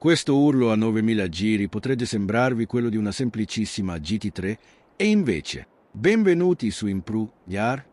Questo urlo a 9000 giri potrebbe sembrarvi quello di una semplicissima GT3 e invece, benvenuti su Impru Yar.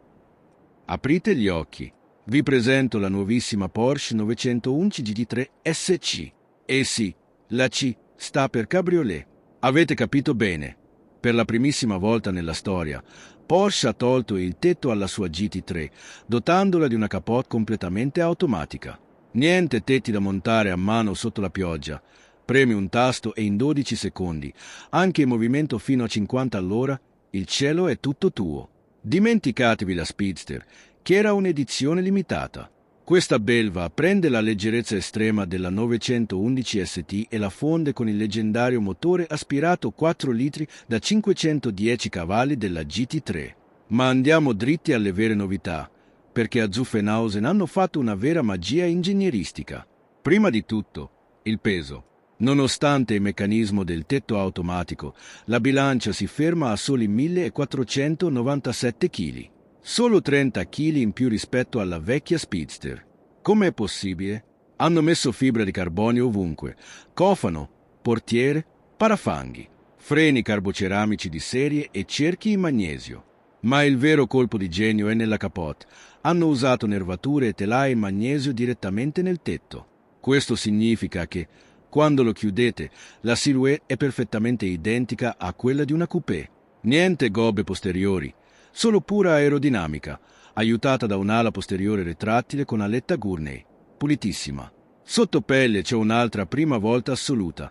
Aprite gli occhi. Vi presento la nuovissima Porsche 911 GT3 SC. E sì, la C sta per cabriolet. Avete capito bene. Per la primissima volta nella storia, Porsche ha tolto il tetto alla sua GT3, dotandola di una capote completamente automatica. Niente tetti da montare a mano sotto la pioggia. Premi un tasto e in 12 secondi, anche in movimento fino a 50 all'ora, il cielo è tutto tuo. Dimenticatevi la Speedster, che era un'edizione limitata. Questa belva prende la leggerezza estrema della 911 ST e la fonde con il leggendario motore aspirato 4 litri da 510 cavalli della GT3. Ma andiamo dritti alle vere novità, perché a Zuffenhausen hanno fatto una vera magia ingegneristica. Prima di tutto, il peso. Nonostante il meccanismo del tetto automatico, la bilancia si ferma a soli 1497 kg. Solo 30 kg in più rispetto alla vecchia Speedster. Com'è possibile? Hanno messo fibra di carbonio ovunque, cofano, portiere, parafanghi, freni carboceramici di serie e cerchi in magnesio. Ma il vero colpo di genio è nella capote. Hanno usato nervature e telaie in magnesio direttamente nel tetto. Questo significa che, quando lo chiudete, la silhouette è perfettamente identica a quella di una coupé. Niente gobbe posteriori, solo pura aerodinamica, aiutata da un'ala posteriore retrattile con aletta Gurney, pulitissima. Sotto pelle c'è un'altra prima volta assoluta.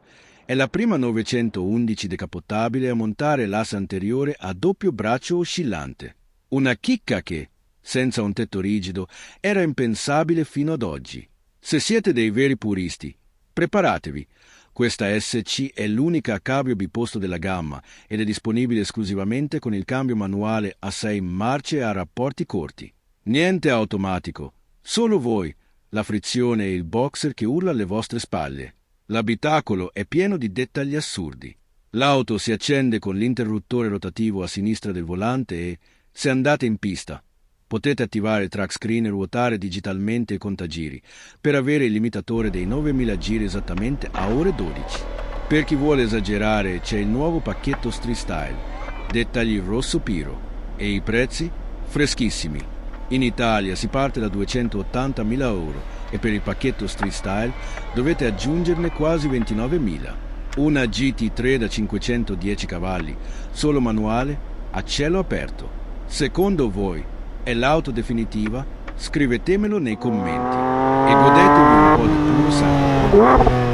È la prima 911 decapottabile a montare l'asse anteriore a doppio braccio oscillante. Una chicca che, senza un tetto rigido, era impensabile fino ad oggi. Se siete dei veri puristi, preparatevi. Questa SC è l'unica cabrio biposto della gamma ed è disponibile esclusivamente con il cambio manuale a 6 marce a rapporti corti. Niente automatico, solo voi, la frizione e il boxer che urla alle vostre spalle. L'abitacolo è pieno di dettagli assurdi. L'auto si accende con l'interruttore rotativo a sinistra del volante e, se andate in pista, potete attivare il track screen e ruotare digitalmente il contagiri per avere il limitatore dei 9000 giri esattamente a ore 12. Per chi vuole esagerare c'è il nuovo pacchetto Street Style, dettagli rosso piro, e i prezzi freschissimi. In Italia si parte da 280.000 euro e per il pacchetto Street Style dovete aggiungerne quasi 29.000. Una GT3 da 510 cavalli, solo manuale, a cielo aperto. Secondo voi, è l'auto definitiva? Scrivetemelo nei commenti e godetevi un po' di puro sangue.